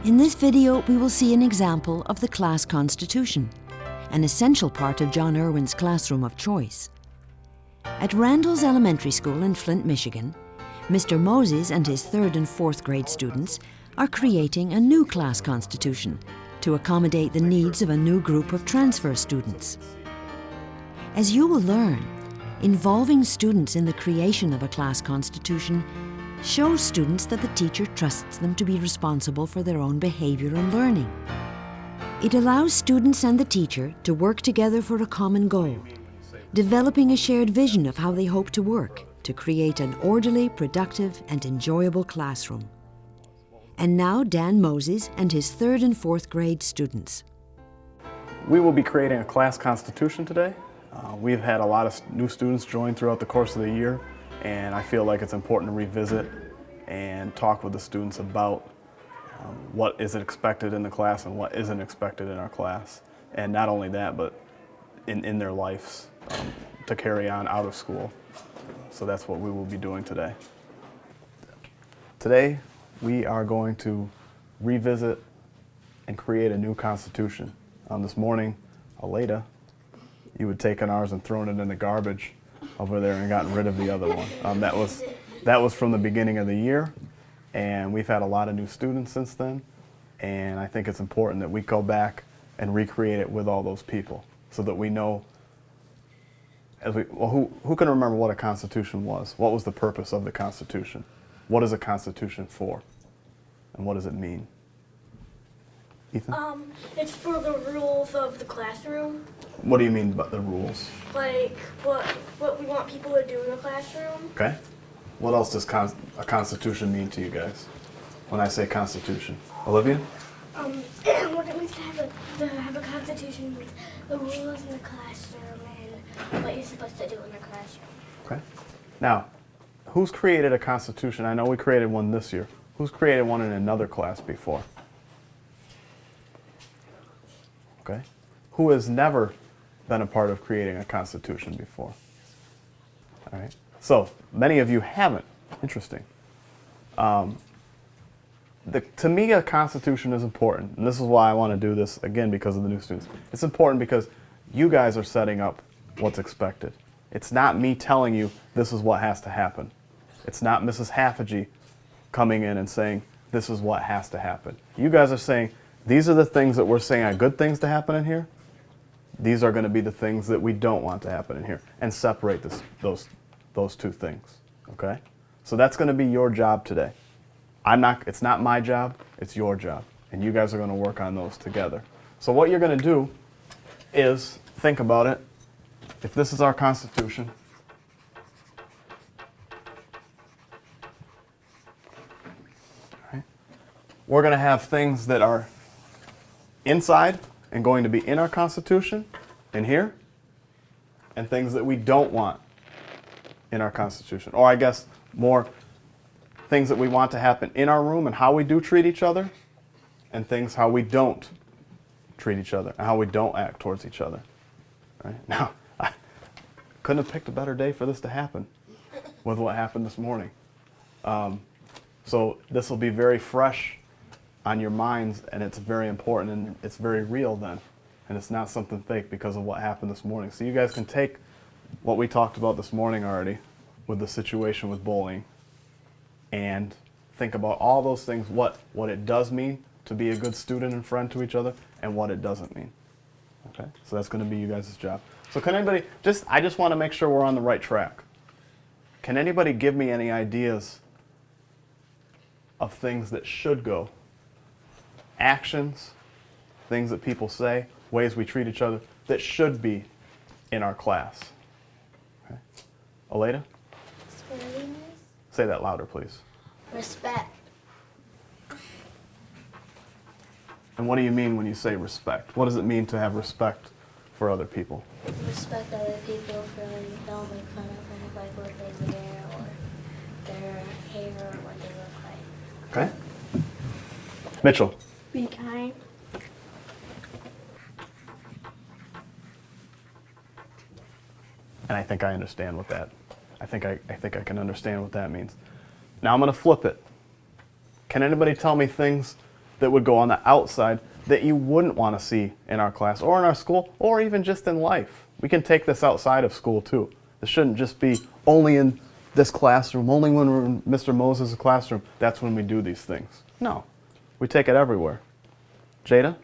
In this video, we will see an example of the class constitution, an essential part of John Irwin's classroom of choice. At Randall's Elementary School in Flint, Michigan, Mr. Moses and his 3rd and 4th grade students are creating a new class constitution to accommodate the needs of a new group of transfer students. As you will learn, involving students in the creation of a class constitution shows students that the teacher trusts them to be responsible for their own behavior and learning. It allows students and the teacher to work together for a common goal, developing a shared vision of how they hope to work to create an orderly, productive, and enjoyable classroom. And now Dan Moses and his 3rd and 4th grade students. We will be creating a class constitution today. We've had a lot of new students join throughout the course of the year, and I feel like it's important to revisit and talk with the students about what is expected in the class and what isn't expected in our class. And not only that, but in their lives to carry on out of school. So that's what we will be doing today. Today, we are going to revisit and create a new constitution. This morning, Aleda, you had taken ours and thrown it in the garbage over there and gotten rid of the other one. That was from the beginning of the year, and we've had a lot of new students since then, and I think it's important that we go back and recreate it with all those people so that we know, who can remember what a constitution was? What was the purpose of the Constitution? What is a constitution for? And what does it mean? Ethan? It's for the rules of the classroom. What do you mean by the rules? Like what we want people to do in the classroom. Okay. What else does a constitution mean to you guys when I say constitution? Olivia? What it means to have a constitution with the rules in the classroom and what you're supposed to do in the classroom. Okay. Now, who's created a constitution? I know we created one this year. Who's created one in another class before? Okay. Who has never been a part of creating a constitution before? All right. So many of you haven't. Interesting. To me, a constitution is important, and this is why I want to do this again because of the new students. It's important because you guys are setting up what's expected. It's not me telling you this is what has to happen. It's not Mrs. Haffagee coming in and saying this is what has to happen. You guys are saying these are the things that we're saying are good things to happen in here. These are going to be the things that we don't want to happen in here, and separate those two things. Okay? So that's going to be your job today. It's not my job, it's your job. And you guys are going to work on those together. So what you're going to do is think about it. If this is our Constitution, all right, we're going to have things that are inside and going to be in our Constitution, in here, and things that we don't want in our Constitution. Or I guess more things that we want to happen in our room and how we do treat each other, and things how we don't treat each other and how we don't act towards each other. Right? Now, I couldn't have picked a better day for this to happen with what happened this morning. So this will be very fresh on your minds, and it's very important, and it's very real then. And it's not something fake because of what happened this morning. So you guys can take what we talked about this morning already with the situation with bullying and think about all those things, what it does mean to be a good student and friend to each other and what it doesn't mean. Okay? So that's going to be you guys' job. So can anybody, I just want to make sure we're on the right track. Can anybody give me any ideas of things that should go? Actions, things that people say, ways we treat each other that should be in our class. Okay. Aleda? Sweariness. Say that louder, please. Respect. And what do you mean when you say respect? What does it mean to have respect for other people? Respect other people for don't make fun of them, like what they wear or their hair or what they look like. Okay. Mitchell? Be kind. And I think I understand what that. I think I can understand what that means. Now I'm going to flip it. Can anybody tell me things that would go on the outside that you wouldn't want to see in our class or in our school or even just in life. We can take this outside of school too. This shouldn't just be only in this classroom, only when we're in Mr. Moses' classroom, that's when we do these things. No, we take it everywhere. Jada?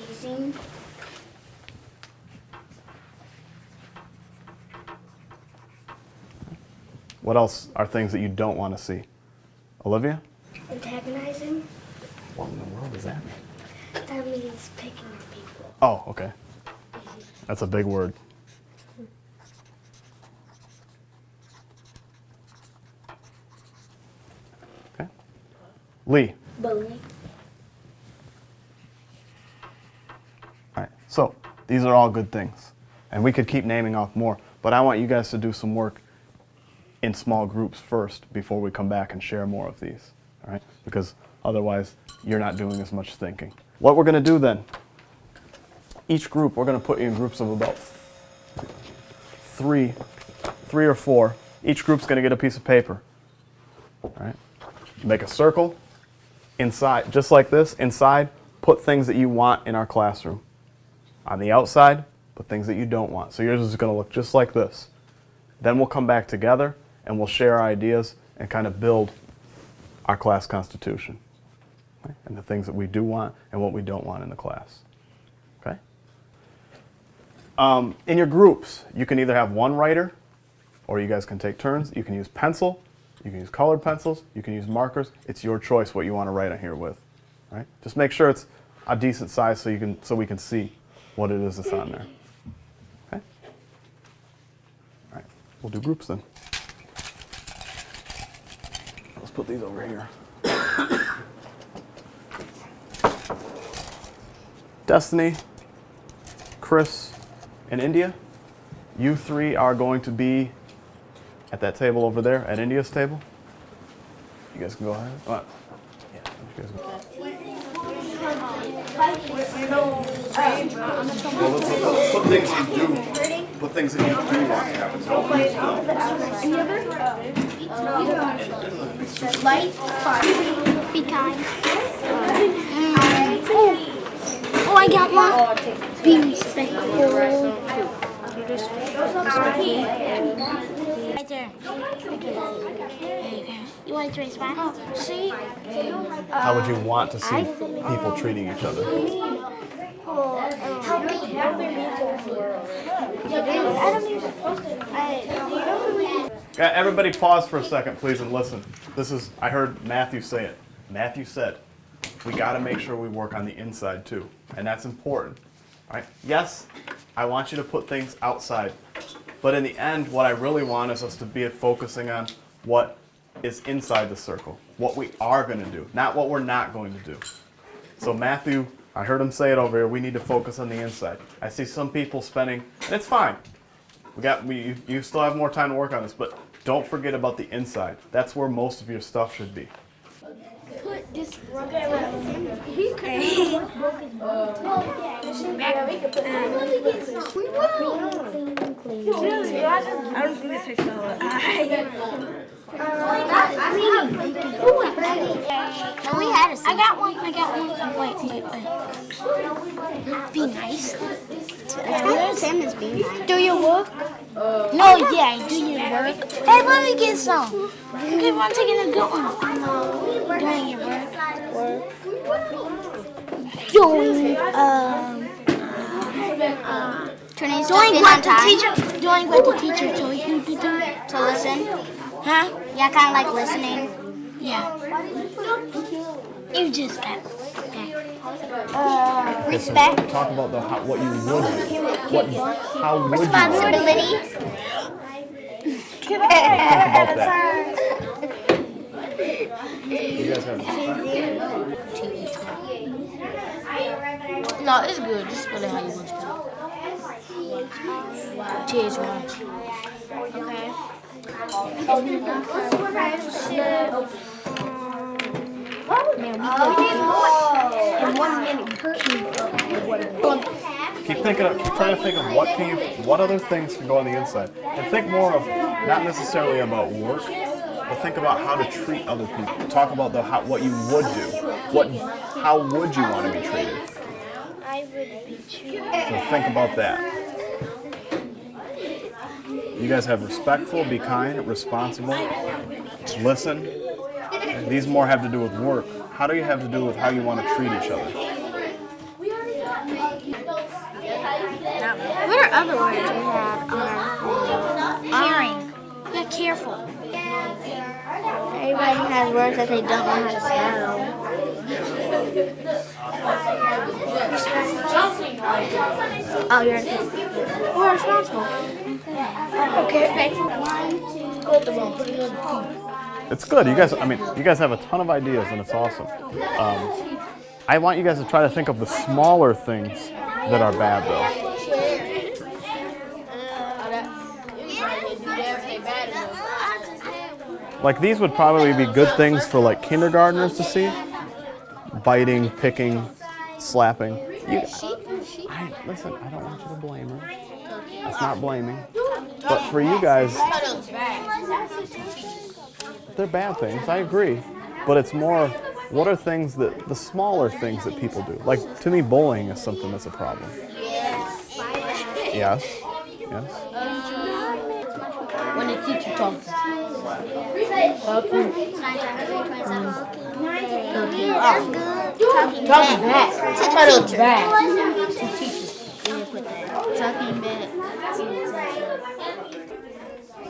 Teasing. What else are things that you don't want to see? Olivia? Antagonizing. What in the world does that mean? That means picking on people. Oh, okay. That's a big word. Okay. Lee? Bullying. All right, so these are all good things. And we could keep naming off more, but I want you guys to do some work in small groups first before we come back and share more of these, all right? Because otherwise, you're not doing as much thinking. What we're gonna do then, each group, we're gonna put you in groups of about three or four. Each group's gonna get a piece of paper, all right? Make a circle, inside, just like this, inside, put things that you want in our classroom. On the outside, put things that you don't want. So yours is gonna look just like this. Then we'll come back together and we'll share our ideas and kind of build our class constitution. Okay? And the things that we do want and what we don't want in the class. Okay? In your groups, you can either have one writer, or you guys can take turns. You can use pencil, you can use colored pencils, you can use markers. It's your choice what you want to write on here with. Right? Just make sure it's a decent size so we can see what it is that's on there. Okay? All right, we'll do groups then. Let's put these over here. Destiny, Chris, and India, you three are going to be at that table over there, at India's table. You guys can go ahead. Come on. Yeah, you guys go. Well, let's put things you do. Put things that you do want to happen. Light, fun, be kind. Oh, I got one. Be respectful. Right there. You want to respond? See? How would you want to see people treating each other? Okay, everybody pause for a second, please, and listen. I heard Matthew say it. Matthew said, we got to make sure we work on the inside too, and that's important. Right? Yes, I want you to put things outside, but in the end, what I really want is us to be focusing on what is inside the circle, what we are going to do, not what we're not going to do. So Matthew, I heard him say it over here, we need to focus on the inside. I see some people spending, and it's fine. You still have more time to work on this, but don't forget about the inside. That's where most of your stuff should be. Put this I don't think this makes me look. I got one. Wait. Be nice. Sam is being nice. Do your work? No, yeah, do your work. Hey, let me get some. Okay, one taking a good one. Doing your work. Doing what the teacher told you to do. To listen. Huh? Yeah, kind of like listening. Yeah. You just got respect. So talk about what you would do. How would Responsibility. Think about that. You guys have No, it's good. Just spell it how you want to spell it. TH1. Okay. Keep trying to think of what other things can go on the inside, and think more of not necessarily about work, but think about how to treat other people. Talk about what you would do. How would you want to be treated? I would be treated. So think about that. You guys have respectful, be kind, responsible, listen. And these more have to do with work. How do you have to do with how you want to treat each other? What are other words we have on our phone? Caring. Yeah, careful. Everybody has words that they don't know how to spell. Oh, you're we're responsible. Okay. It's good. You guys have a ton of ideas, and it's awesome. I want you guys to try to think of the smaller things that are bad, though. Like these would probably be good things for like kindergartners to see. Biting, picking, slapping. Listen, I don't want you to blame her. It's not blaming. But for you guys, they're bad things, I agree. But it's more, what are things the smaller things that people do? Like, to me, bullying is something that's a problem. Yes. Yes. When the teacher talks. Talking back. To the teacher. Talking back.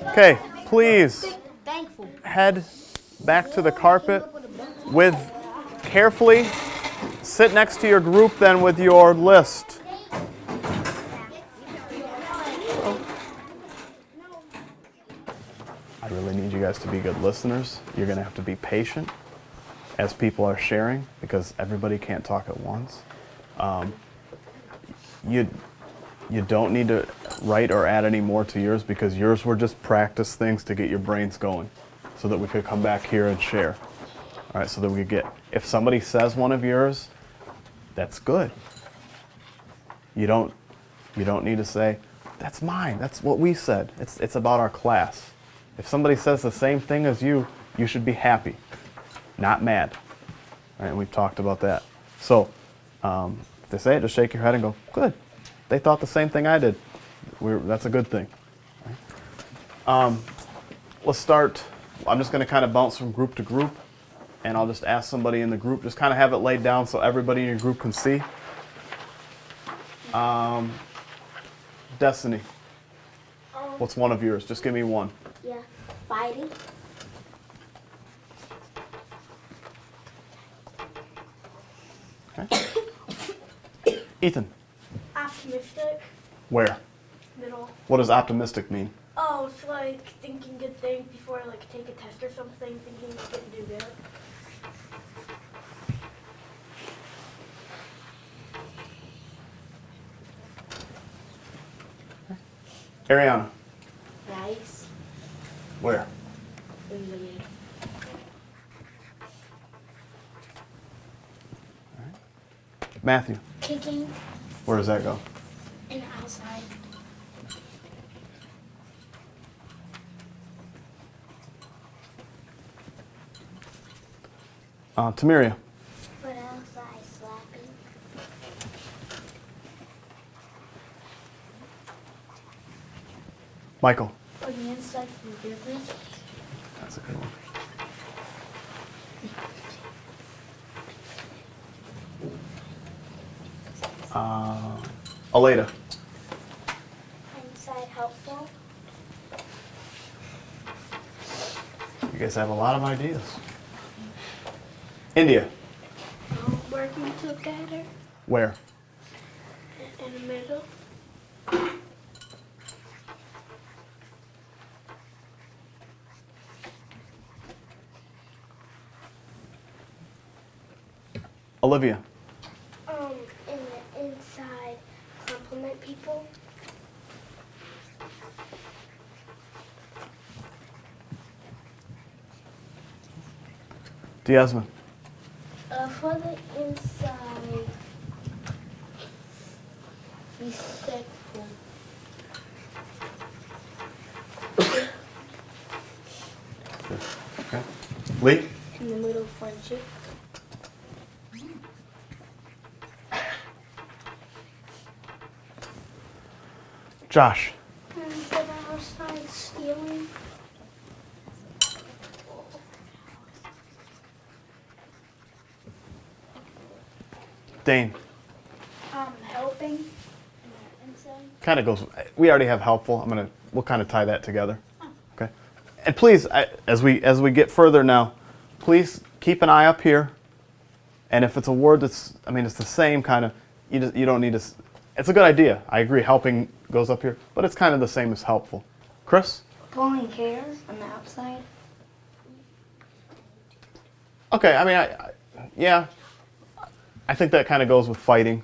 Okay, please head back to the carpet with carefully sit next to your group then with your list. I really need you guys to be good listeners. You're going to have to be patient as people are sharing because everybody can't talk at once. You don't need to write or add any more to yours because yours were just practice things to get your brains going so that we could come back here and share. All right, so that we could get, if somebody says one of yours, that's good. You don't need to say, that's mine, that's what we said. It's about our class. If somebody says the same thing as you, you should be happy, not mad. All right, and we've talked about that. So if they say it, just shake your head and go, good. They thought the same thing I did. That's a good thing. Right? Let's start. I'm just going to kind of bounce from group to group, and I'll just ask somebody in the group. Just kind of have it laid down so everybody in your group can see. Destiny, what's one of yours? Just give me one. Yeah, fighting. Okay. Ethan. Optimistic. Where? Middle. What does optimistic mean? Oh, it's like thinking good things before I take a test or something, thinking it's going to do good. Ariana. Nice. Where? Matthew. Kicking Where does that go? and outside. Tamiria. But outside slapping. Michael. On the inside from business. That's a good one. Aleda. Inside helpful. You guys have a lot of ideas. India. Working together Where? in the middle. Olivia. In the inside, compliment people. Diasmin. For the inside, respectful. Lee? In the middle, friendship. Josh? And outside stealing. Dane? Helping. Inside. Kind of goes, we already have helpful. We'll kind of tie that together. Okay. And please, as we get further now, please keep an eye up here. And if it's a word that's, it's the same kind of, you don't need to, it's a good idea. I agree, helping goes up here, but it's kind of the same as helpful. Chris? Pulling hair on the outside. Okay, yeah. I think that kind of goes with fighting,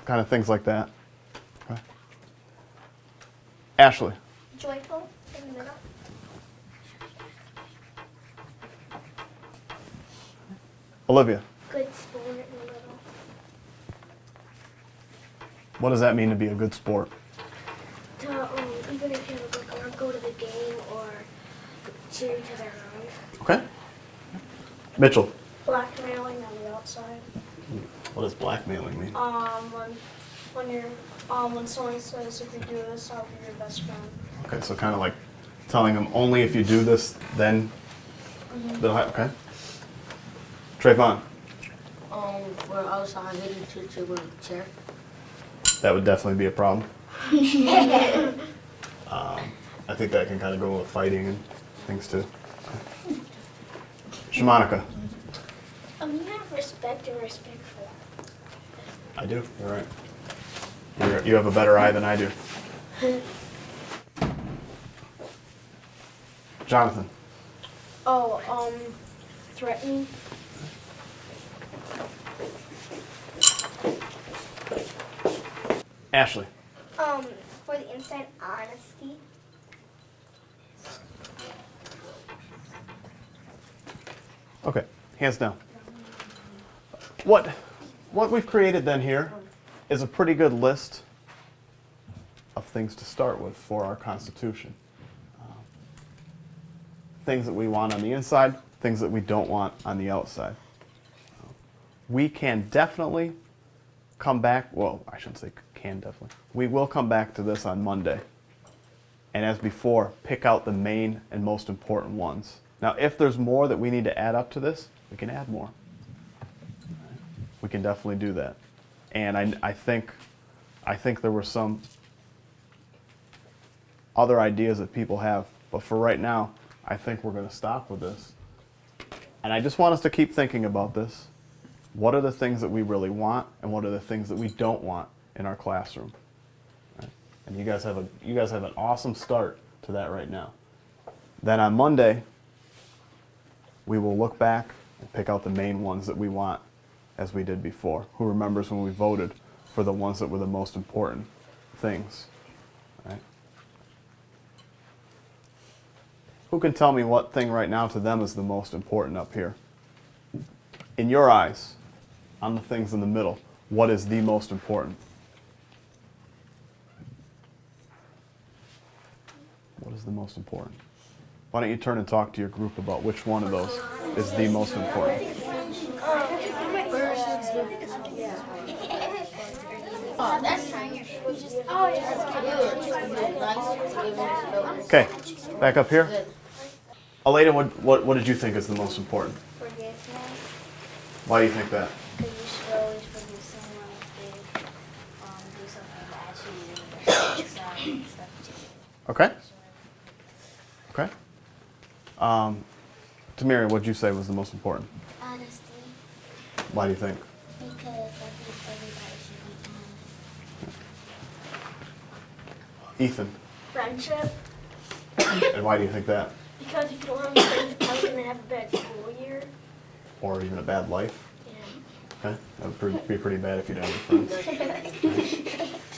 kind of things like that. Okay. Ashley? Joyful. In the middle. Olivia? Good sport in the middle. What does that mean to be a good sport? To, even if you have a book, or go to the game or cheer each other on. Okay. Mitchell? Blackmailing on the outside. What does blackmailing mean? When someone says, if you do this, I'll be your best friend. Okay, so kind of like telling them only if you do this, then they'll have, okay. Trayvon? For outside hitting teacher with a chair. That would definitely be a problem. I think that can kind of go with fighting and things too. Shamanica? You have respect and respectful. I do, you're right. You have a better eye than I do. Jonathan? Threatening. Ashley? For the inside, honesty. Okay, hands down. What we've created then here is a pretty good list of things to start with for our Constitution. Things that we want on the inside, things that we don't want on the outside. We can definitely come back, well, I shouldn't say can definitely. We will come back to this on Monday. And as before, pick out the main and most important ones. Now, if there's more that we need to add up to this, we can add more. We can definitely do that. And I think there were some other ideas that people have, but for right now, I think we're going to stop with this. And I just want us to keep thinking about this. What are the things that we really want, and what are the things that we don't want in our classroom? Right? And you guys have an awesome start to that right now. Then on Monday, we will look back and pick out the main ones that we want, as we did before. Who remembers when we voted for the ones that were the most important things? Right? Who can tell me what thing right now to them is the most important up here? In your eyes, on the things in the middle, what is the most important? What is the most important? Why don't you turn and talk to your group about which one of those is the most important? Okay, back up here. Aleda, what did you think is the most important? Forgiveness. Why do you think that? Because you should always forgive someone if they do something bad to you and stuff too. Okay. Okay. Tamiri, what did you say was the most important? Honesty. Why do you think? Because I think everybody should be honest. Ethan, Friendship. and why do you think that? Because if you don't have friends, you're probably going to have a bad school year. Or even a bad life? Yeah. Okay, that would be pretty bad if you didn't have friends.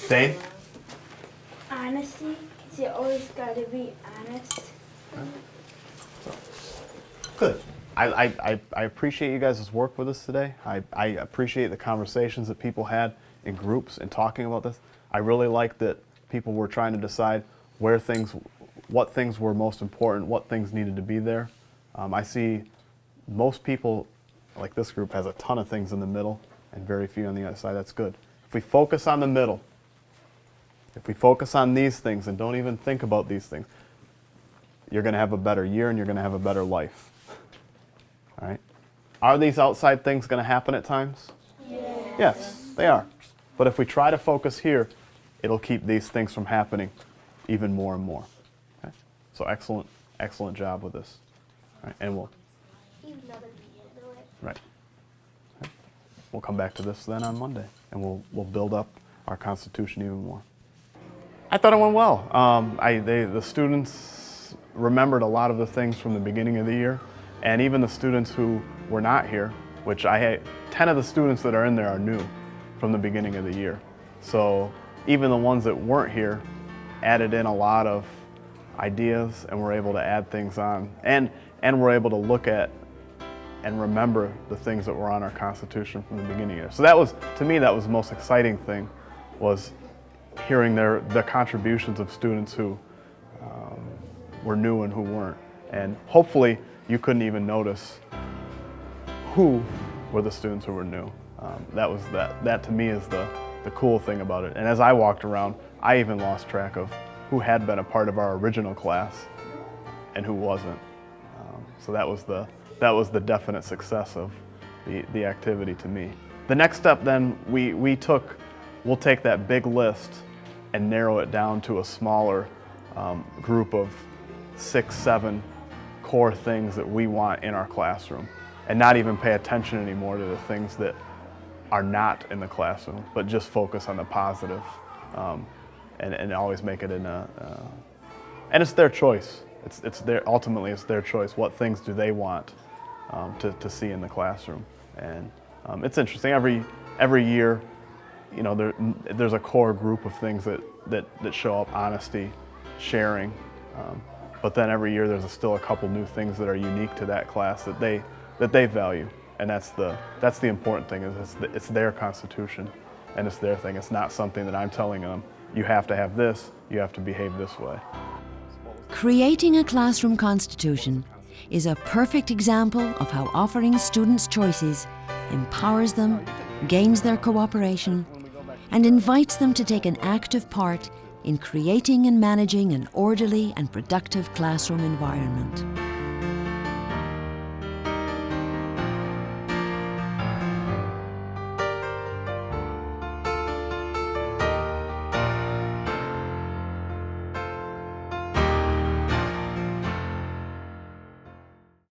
Dane? Honesty. Because you always got to be honest. Good. I appreciate you guys' work with us today. I appreciate the conversations that people had in groups and talking about this. I really like that people were trying to decide what things were most important, what things needed to be there. I see most people, like this group, has a ton of things in the middle and very few on the other side. That's good. If we focus on the middle, if we focus on these things and don't even think about these things, you're going to have a better year and you're going to have a better life. All right? Are these outside things going to happen at times? Yes, they are. But if we try to focus here, it'll keep these things from happening even more and more. Okay? So excellent, excellent job with this. All right, and we'll, right. Okay. We'll come back to this then on Monday, and we'll build up our Constitution even more. I thought it went well. The students remembered a lot of the things from the beginning of the year, and even the students who were not here, which 10 of the students that are in there are new from the beginning of the year. So even the ones that weren't here added in a lot of ideas and were able to add things on, and were able to look at and remember the things that were on our Constitution from the beginning of the year. So that was, to me, that was the most exciting thing, was hearing the contributions of students who were new and who weren't. And hopefully you couldn't even notice who were the students who were new. That to me is the cool thing about it. And as I walked around, I even lost track of who had been a part of our original class and who wasn't. So that was the definite success of the activity to me. The next step then, we'll take that big list and narrow it down to a smaller group of 6, 7 core things that we want in our classroom, and not even pay attention anymore to the things that are not in the classroom, but just focus on the positive, and always make it in and it's their choice. Ultimately it's their choice. What things do they want to see in the classroom? And it's interesting. Every year, you know, there's a core group of things that show up: honesty, sharing. But then every year there's still a couple new things that are unique to that class that they value, and that's the important thing. Is it's their Constitution, and it's their thing. It's not something that I'm telling them, you have to have this, you have to behave this way. Creating a classroom constitution is a perfect example of how offering students choices empowers them, gains their cooperation, and invites them to take an active part in creating and managing an orderly and productive classroom environment.